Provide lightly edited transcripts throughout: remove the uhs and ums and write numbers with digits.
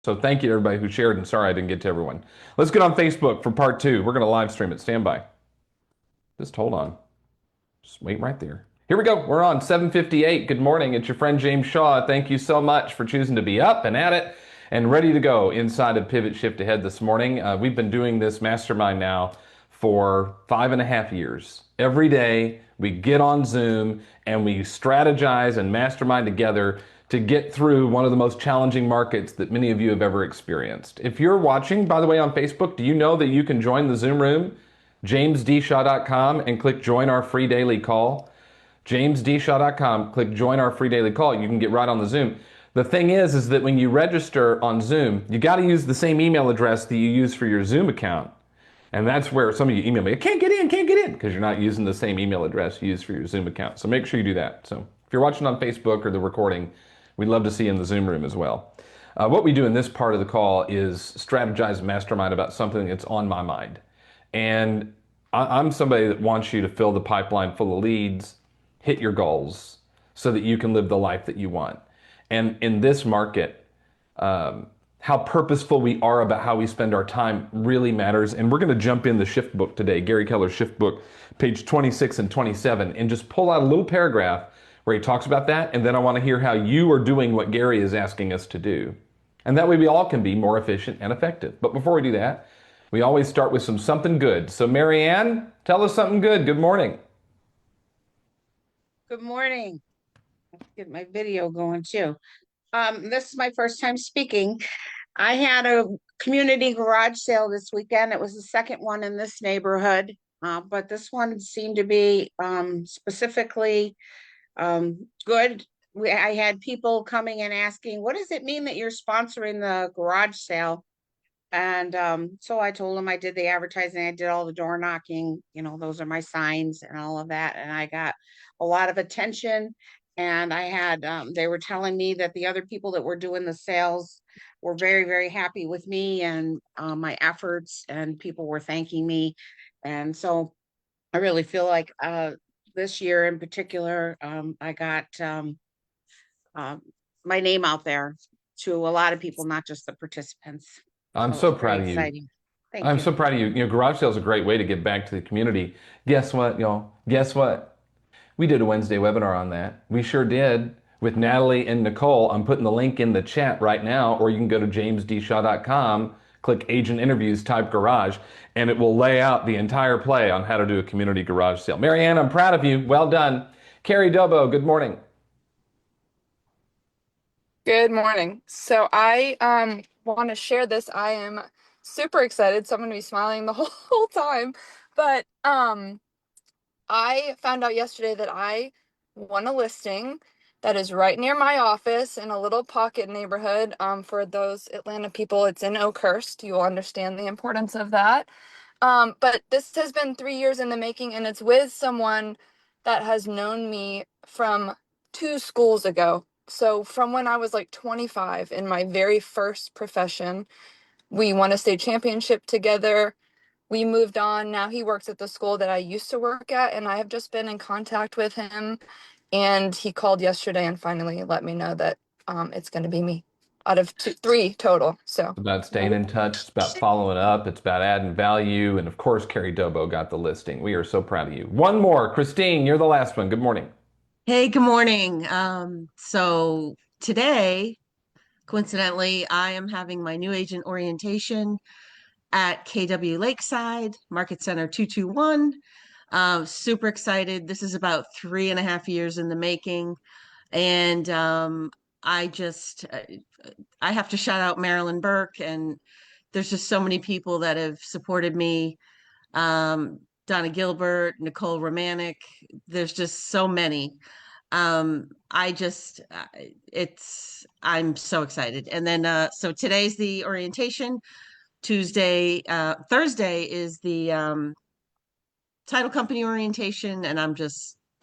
So thank you to everybody who shared, and sorry I didn't get to everyone. Let's get on Facebook for part two. We're going to live stream it. Stand by. Just hold on. Just wait right there. Here we go. We're on 7:58. Good morning. It's your friend James Shaw. Thank you so much for choosing to be up and at it and ready to go inside of Pivot Shift Ahead this morning. We've been doing this mastermind now for 5.5 years. Every day we get on Zoom and we strategize and mastermind together to get through one of the most challenging markets that many of you have ever experienced. If you're watching, by the way, on Facebook, do you know that you can join the Zoom room? JamesDShaw.com and click join our free daily call. JamesDShaw.com, click join our free daily call. You can get right on the Zoom. The thing is that when you register on Zoom, you got to use the same email address that you use for your Zoom account. And that's where some of you email me, can't get in, because you're not using the same email address you use for your Zoom account. So make sure you do that. So if you're watching on Facebook or the recording, we'd love to see you in the Zoom room as well. What we do in this part of the call is strategize and mastermind about something that's on my mind. And I'm somebody that wants you to fill the pipeline full of leads, hit your goals so that you can live the life that you want. And in this market, how purposeful we are about how we spend our time really matters. And we're going to jump in the shift book today, Gary Keller's shift book, page 26 and 27, and just pull out a little paragraph where he talks about that. And then I want to hear how you are doing what Gary is asking us to do. And that way we all can be more efficient and effective. But before we do that, we always start with something good. So Marianne, tell us something good. Good morning. Good morning. Let's get my video going too. This is my first time speaking. I had a community garage sale this weekend. It was the second one in this neighborhood, but this one seemed to be specifically good. I had people coming and asking, what does it mean that you're sponsoring the garage sale? And so I told them I did the advertising, I did all the door knocking, those are my signs and all of that. And I got a lot of attention. And I had, they were telling me that the other people that were doing the sales were very, very happy with me and my efforts, and people were thanking me. And so I really feel like this year in particular, I got my name out there to a lot of people, not just the participants. I'm so proud of you. I'm so proud of you. Garage sale is a great way to give back to the community. Guess what, y'all? Guess what? We did a Wednesday webinar on that. We sure did with Natalie and Nicole. I'm putting the link in the chat right now, or you can go to jamesdshaw.com, click agent interviews, type garage, and it will lay out the entire play on how to do a community garage sale. Marianne, I'm proud of you. Well done. Carrie Dobo, good morning. Good morning. So I want to share this. I am super excited, so I'm going to be smiling the whole time. But I found out yesterday that I won a listing that is right near my office in a little pocket neighborhood. For those Atlanta people, it's in Oakhurst. You will understand the importance of that. But this has been 3 years in the making, and it's with someone that has known me from 2 schools ago. So from when I was like 25 in my very first profession, we won a state championship together. We moved on. Now he works at the school that I used to work at, and I have just been in contact with him. And he called yesterday and finally let me know that it's going to be me out of 3 total. So it's about staying in touch. It's about following up. It's about adding value. And of course, Carrie Dobo got the listing. We are so proud of you. One more. Christine, you're the last one. Good morning. Hey, good morning. So today, coincidentally, I am having my new agent orientation at KW Lakeside, Market Center 221. Super excited. This is about 3.5 years in the making. And I have to shout out Marilyn Burke, and there's just so many people that have supported me. Donna Gilbert, Nicole Romanek, there's just so many. I'm so excited. And then, so today's the orientation. Thursday is the title company orientation, and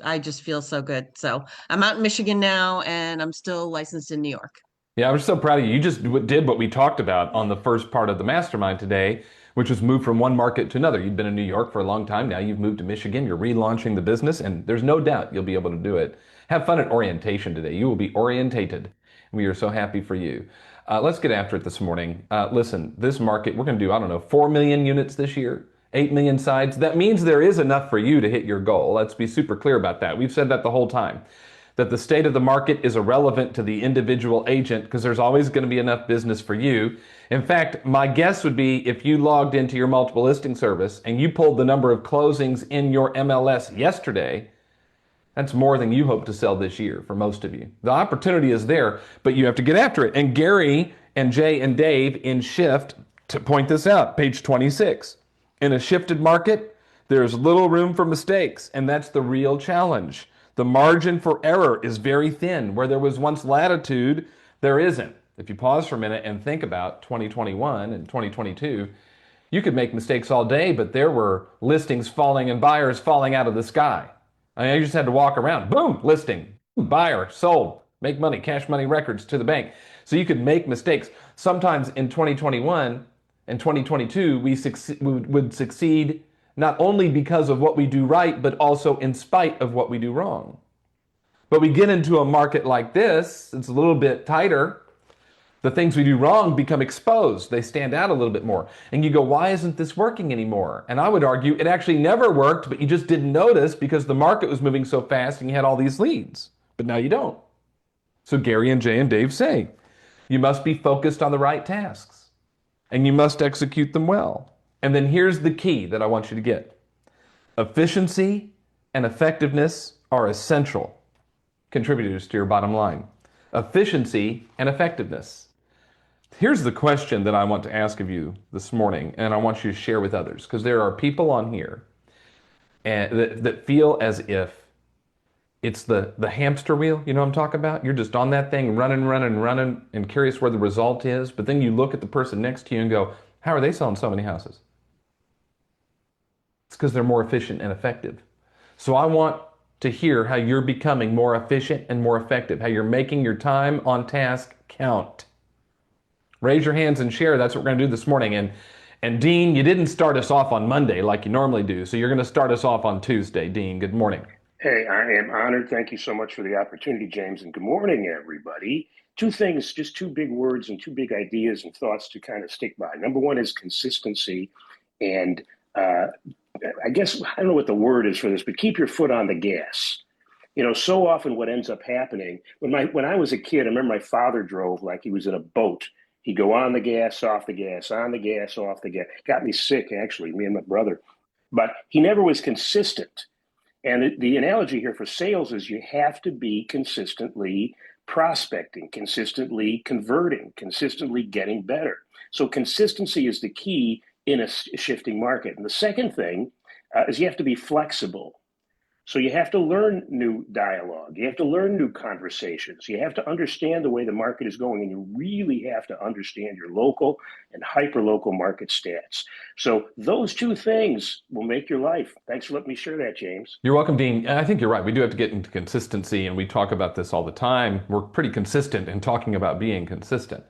I just feel so good. So I'm out in Michigan now, and I'm still licensed in New York. Yeah, I'm so proud of you. You just did what we talked about on the first part of the mastermind today, which was move from one market to another. You've been in New York for a long time. Now you've moved to Michigan. You're relaunching the business, and there's no doubt you'll be able to do it. Have fun at orientation today. You will be orientated. We are so happy for you. Let's get after it this morning. Listen, this market, we're going to do, I don't know, 4 million units this year, 8 million sides. That means there is enough for you to hit your goal. Let's be super clear about that. We've said that the whole time, that the state of the market is irrelevant to the individual agent because there's always going to be enough business for you. In fact, my guess would be if you logged into your multiple listing service and you pulled the number of closings in your MLS yesterday, that's more than you hope to sell this year for most of you. The opportunity is there, but you have to get after it. And Gary and Jay and Dave in Shift to point this out, page 26. In a shifted market, there's little room for mistakes, and that's the real challenge. The margin for error is very thin. Where there was once latitude, there isn't. If you pause for a minute and think about 2021 and 2022, you could make mistakes all day, but there were listings falling and buyers falling out of the sky. I mean, you just had to walk around, boom, listing, buyer, sold, make money, cash money records to the bank. So you could make mistakes. Sometimes in 2021 and 2022, we would succeed not only because of what we do right, but also in spite of what we do wrong. But we get into a market like this, it's a little bit tighter. The things we do wrong become exposed. They stand out a little bit more. And you go, why isn't this working anymore? And I would argue it actually never worked, but you just didn't notice because the market was moving so fast and you had all these leads. But now you don't. So Gary and Jay and Dave say, you must be focused on the right tasks and you must execute them well. And then here's the key that I want you to get. Efficiency and effectiveness are essential contributors to your bottom line. Efficiency and effectiveness. Here's the question that I want to ask of you this morning, and I want you to share with others, because there are people on here that feel as if it's the hamster wheel. You know what I'm talking about? You're just on that thing running, and curious where the result is, but then you look at the person next to you and go, how are they selling so many houses? It's because they're more efficient and effective. So I want to hear how you're becoming more efficient and more effective, how you're making your time on task count. Raise your hands and share. That's what we're going to do this morning. And Dean, you didn't start us off on Monday like you normally do, so you're going to start us off on Tuesday. Dean, good morning. Hey, I am honored. Thank you so much for the opportunity, James, and good morning, everybody. Two things, just two big words and two big ideas and thoughts to kind of stick by. Number one is consistency, and I guess, I don't know what the word is for this, but keep your foot on the gas. You know, so often what ends up happening, when I was a kid, I remember my father drove like he was in a boat. He'd go on the gas, off the gas, on the gas, off the gas. Got me sick, actually, me and my brother. But he never was consistent. And the analogy here for sales is you have to be consistently prospecting, consistently converting, consistently getting better. So consistency is the key in a shifting market. And the second thing is you have to be flexible. So you have to learn new dialogue. You have to learn new conversations. You have to understand the way the market is going, and you really have to understand your local and hyper-local market stats. So those two things will make your life. Thanks for letting me share that, James. You're welcome, Dean. I think you're right. We do have to get into consistency, and we talk about this all the time. We're pretty consistent in talking about being consistent.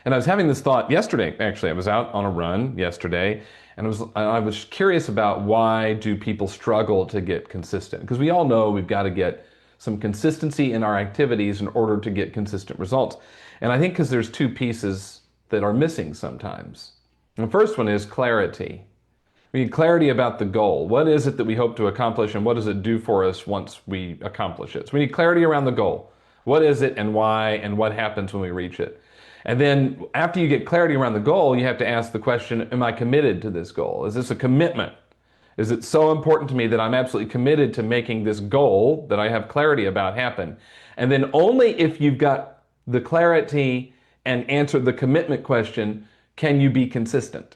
And I was having this thought yesterday, actually. I was out on a run yesterday, and I was curious about why do people struggle to get consistent? Because we all know we've got to get some consistency in our activities in order to get consistent results. And I think because there's two pieces that are missing sometimes. And the first one is clarity. We need clarity about the goal. What is it that we hope to accomplish, and what does it do for us once we accomplish it? So we need clarity around the goal. What is it and why, and what happens when we reach it? And then after you get clarity around the goal, you have to ask the question, am I committed to this goal? Is this a commitment? Is it so important to me that I'm absolutely committed to making this goal that I have clarity about happen? And then only if you've got the clarity and answered the commitment question, can you be consistent.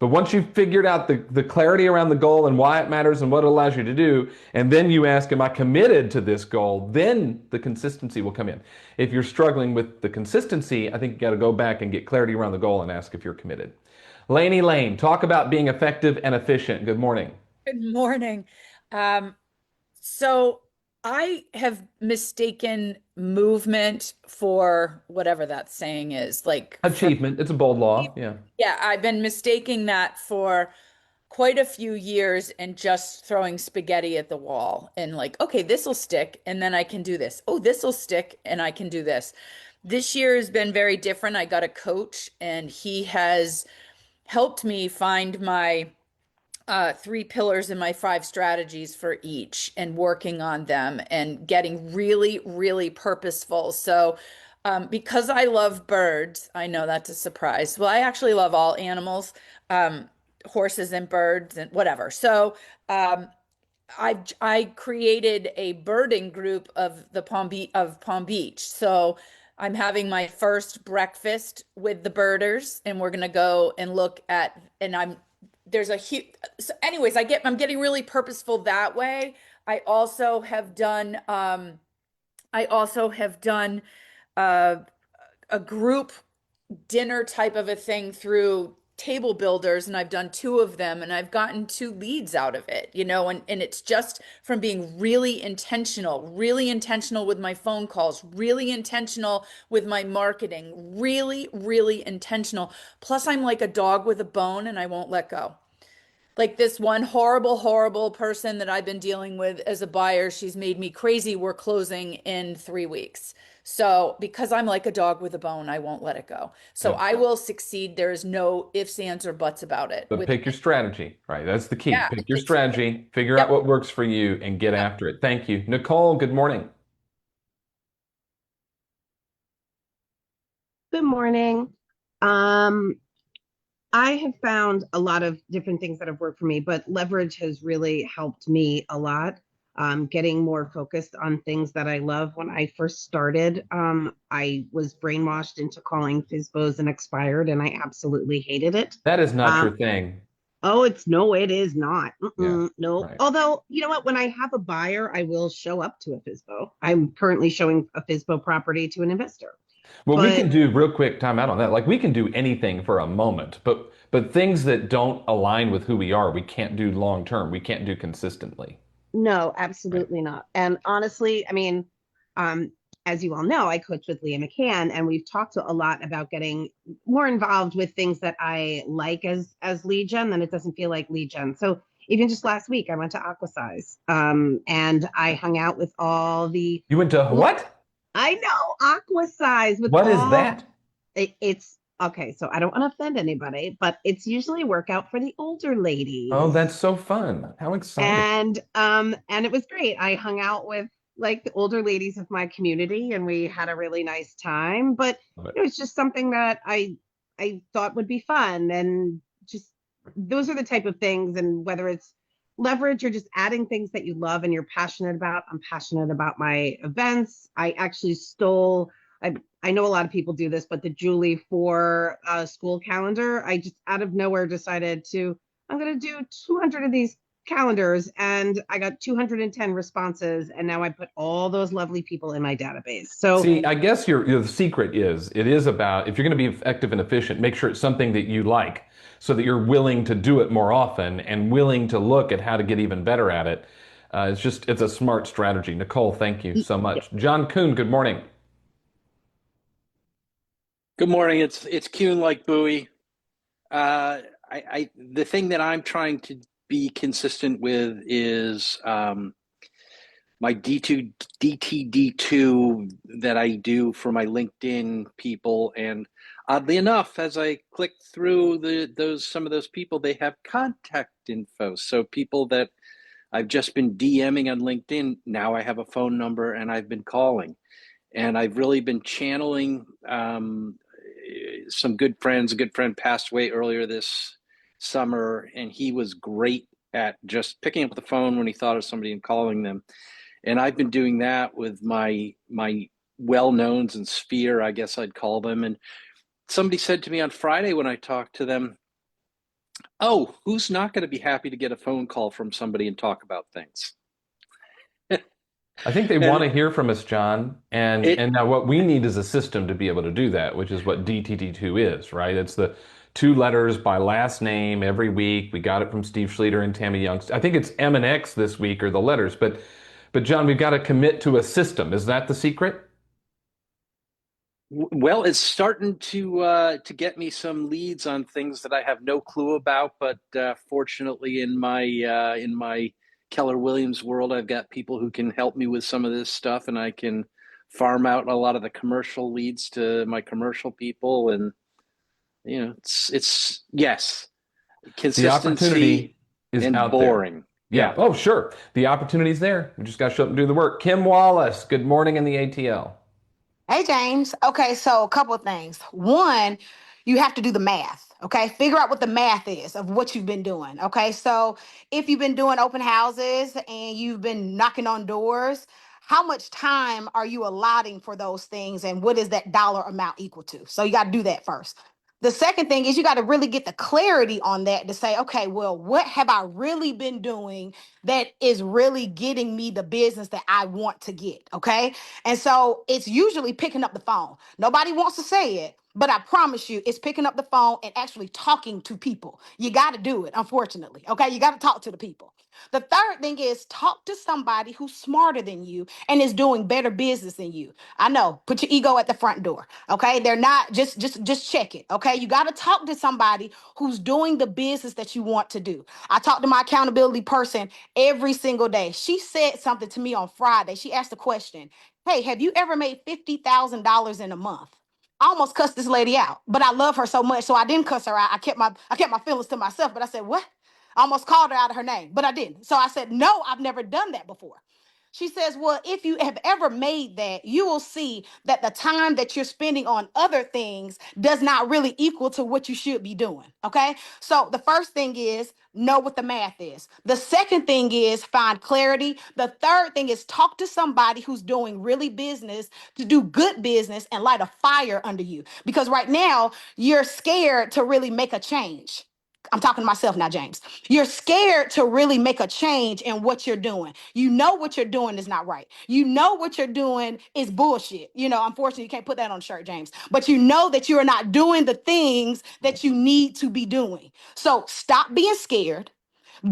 But once you've figured out the clarity around the goal and why it matters and what it allows you to do, and then you ask, am I committed to this goal? Then the consistency will come in. If you're struggling with the consistency, I think you got to go back and get clarity around the goal and ask if you're committed. Laney Lane, talk about being effective and efficient. Good morning. Good morning. So I have mistaken movement for whatever that saying is, like Achievement. It's a bold law. Yeah. Yeah, I've been mistaking that for quite a few years and just throwing spaghetti at the wall and like, okay, this will stick and then I can do this. Oh, this will stick and I can do this. This year has been very different. I got a coach, and he has helped me find my three pillars and my five strategies for each and working on them and getting really, really purposeful. So, because I love birds, I know that's a surprise. Well, I actually love all animals, horses and birds and whatever. So, I created a birding group of the Palm Beach. So I'm having my first breakfast with the birders, and we're gonna go and look at. And there's a huge. So anyways, I'm getting really purposeful that way. I also have done. I also have done uh, a group dinner type of a thing through table builders, and I've done two of them, and I've gotten two leads out of it, and it's just from being really intentional with my phone calls, really intentional with my marketing, really, really intentional. Plus, I'm like a dog with a bone and I won't let go. Like this one horrible, horrible person that I've been dealing with as a buyer, she's made me crazy. We're closing in 3 weeks. So, because I'm like a dog with a bone, I won't let it go. So, Yep. I will succeed. There is no ifs, ands, or buts about it. But pick your strategy, right? That's the key. Yeah, Pick your strategy, figure out yep. what works for you, and get Yep. after it. Thank you. Nicole, good morning. Good morning. Um, I have found a lot of different things that have worked for me, but leverage has really helped me a lot. Getting more focused on things that I love. When I first started, I was brainwashed into calling FISBOs and expired, and I absolutely hated it. That is not your Um, thing. oh, it is not. Yeah, No. right. Although, you know what? When I have a buyer, I will show up to a FISBO. I'm currently showing a FISBO property to an investor. Well, we can But do real quick time out on that. Like we can do anything for a moment, but things that don't align with who we are, we can't do long term. We can't do consistently. no, Right. absolutely not. And honestly, I mean, um, as you all know, I coach with Leah McCann, and we've talked a lot about getting more involved with things that I like as lead gen, then it doesn't feel like lead gen. So even just last week, I went to Aquasize, and I hung out with all the. You went to what? I know Aquasize with What is all. that? It's okay. So I don't want to offend anybody, but it's usually a workout for the older Oh, ladies. that's so fun. How exciting. And it was great. I hung out with like the older ladies of my community, and we had a really nice time. But Love it. it was just something that I thought would be fun, and just those are the type of things. And whether it's leverage or just adding things that you love and you're passionate about. I'm passionate about my events. I actually stole. I know a lot of people do this, but the Julie for school calendar, I just out of nowhere decided to. I'm going to do 200 of these calendars, and I got 210 responses, and now I put all those lovely people in my database. So See, I guess the secret is it is about if you're going to be effective and efficient, make sure it's something that you like so that you're willing to do it more often and willing to look at how to get even better at it. It's a smart strategy. Nicole, thank you so much. John Kuhn, good morning. Good morning. It's Kuhn like Bowie. The thing that I'm trying to be consistent with is my DTD2 that I do for my LinkedIn people. And oddly enough, as I click through some of those people, they have contact info. So people that I've just been DMing on LinkedIn, now I have a phone number and I've been calling. And I've really been channeling some good friends. A good friend passed away earlier this summer, and he was great at just picking up the phone when he thought of somebody and calling them. And I've been doing that with my well-knowns and sphere, I guess I'd call them. And somebody said to me on Friday when I talked to them, "Oh, who's not going to be happy to get a phone call from somebody and talk about things?" I think they want to hear from us, John. And now what we need is a system to be able to do that, which is what DTD2 is, right? It's the 2 letters by last name every week. We got it from Steve Schluter and Tammy Young. I think it's M and X this week are the letters, but John, we've got to commit to a system. Is that the secret? Well, it's starting to get me some leads on things that I have no clue about, but fortunately, in my Keller Williams world, I've got people who can help me with some of this stuff, and I can farm out a lot of the commercial leads to my commercial people. And, it's yes, The opportunity consistency is and out there. boring. Yeah. Oh, sure. The opportunity's there. We just got to show up and do the work. Kim Wallace, good morning in the ATL. Hey, James. Okay, so a couple of things. One, you have to do the math. Okay, figure out what the math is of what you've been doing. Okay, so if you've been doing open houses and you've been knocking on doors, how much time are you allotting for those things and what is that dollar amount equal to? So you got to do that first. The second thing is you got to really get the clarity on that to say, okay, well, what have I really been doing that is really getting me the business that I want to get? Okay. And so it's usually picking up the phone. Nobody wants to say it, but I promise you, it's picking up the phone and actually talking to people. You got to do it, unfortunately. Okay. You got to talk to the people. The third thing is talk to somebody who's smarter than you and is doing better business than you. I know, put your ego at the front door. Okay. They're not just check it. Okay. You got to talk to somebody who's doing the business that you want to do. I talk to my accountability person every single day. She said something to me on Friday. She asked a question. Hey, have you ever made $50,000 in a month? I almost cussed this lady out, but I love her so much, so I didn't cuss her out. I kept my feelings to myself, but I said, "What?" I almost called her out of her name, but I didn't. So I said, "No, I've never done that before." She says, "Well, if you have ever made that, you will see that the time that you're spending on other things does not really equal to what you should be doing." Okay. So the first thing is know what the math is. The second thing is find clarity. The third thing is talk to somebody who's doing really business to do good business and light a fire under you. Because right now you're scared to really make a change. I'm talking to myself now, James. You're scared to really make a change in what you're doing. You know what you're doing is not right. You know what you're doing is bullshit. Unfortunately, you can't put that on a shirt, James. But you know that you are not doing the things that you need to be doing. So stop being scared.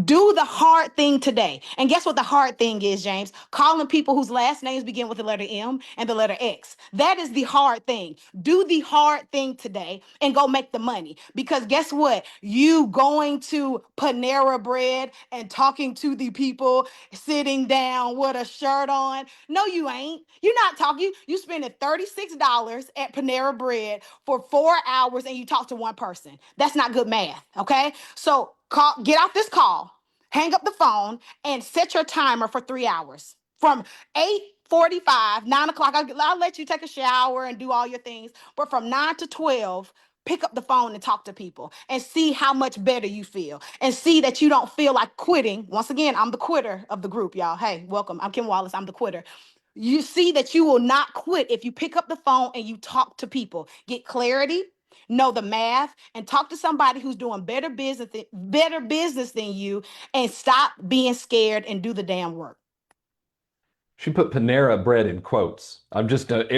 Do the hard thing today. And guess what the hard thing is, James? Calling people whose last names begin with the letter M and the letter X. That is the hard thing. Do the hard thing today and go make the money. Because guess what? You going to Panera Bread and talking to the people sitting down with a shirt on. No, you ain't. You're not talking. You spending $36 at Panera Bread for 4 hours and you talk to one person. That's not good math. Okay. So get off this call, hang up the phone, and set your timer for 3 hours. From 8:45, 9 o'clock, I'll let you take a shower and do all your things. But from 9 to 12, pick up the phone and talk to people and see how much better you feel and see that you don't feel like quitting. Once again, I'm the quitter of the group, y'all. Hey, welcome. I'm Kim Wallace. I'm the quitter. You see that you will not quit if you pick up the phone and you talk to people. Get clarity, know the math, and talk to somebody who's doing better business than you, and stop being scared and do the damn work. She put Panera Bread in quotes.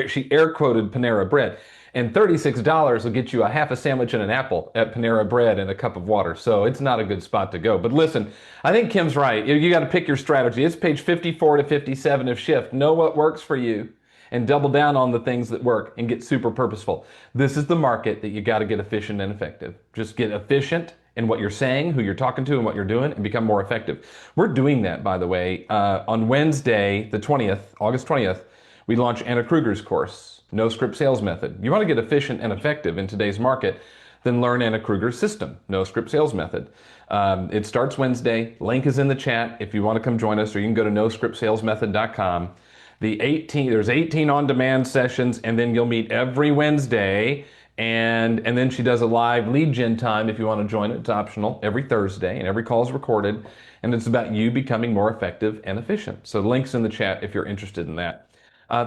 She air quoted Panera Bread. And $36 will get you a half a sandwich and an apple at Panera Bread and a cup of water. So it's not a good spot to go. But listen, I think Kim's right. You got to pick your strategy. It's page 54 to 57 of Shift. Know what works for you and double down on the things that work and get super purposeful. This is the market that you got to get efficient and effective. Just get efficient in what you're saying, who you're talking to, and what you're doing, and become more effective. We're doing that, by the way. On Wednesday, the 20th, August 20th, we launch Anna Kruger's course, No Script Sales Method. You want to get efficient and effective in today's market, then learn Anna Kruger's system, No Script Sales Method. It starts Wednesday. Link is in the chat if you want to come join us, or you can go to noscriptsalesmethod.com. There's 18 on-demand sessions, and then you'll meet every Wednesday. And then she does a live lead gen time if you want to join it. It's optional every Thursday, and every call is recorded. And it's about you becoming more effective and efficient. So the link's in the chat if you're interested in that.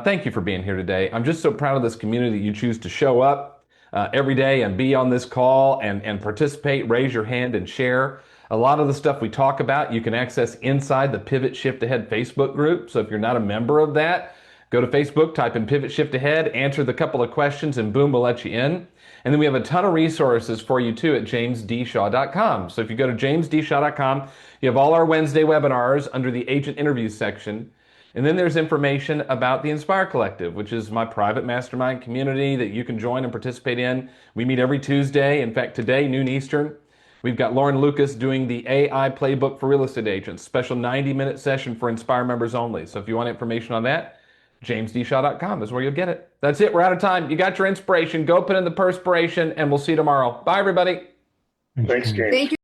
Thank you for being here today. I'm just so proud of this community that you choose to show up every day and be on this call and participate, raise your hand and share. A lot of the stuff we talk about, you can access inside the Pivot Shift Ahead Facebook group. So if you're not a member of that, go to Facebook, type in Pivot Shift Ahead, answer the couple of questions, and boom, we'll let you in. And then we have a ton of resources for you too at jamesdshaw.com. So if you go to jamesdshaw.com, you have all our Wednesday webinars under the agent interviews section. And then there's information about the Inspire Collective, which is my private mastermind community that you can join and participate in. We meet every Tuesday. In fact, today, noon Eastern. We've got Lauren Lucas doing the AI playbook for real estate agents, special 90-minute session for Inspire members only. So if you want information on that, jamesdshaw.com is where you'll get it. That's it. We're out of time. You got your inspiration. Go put in the perspiration, and we'll see you tomorrow. Bye, everybody. Thanks, James. Thank you.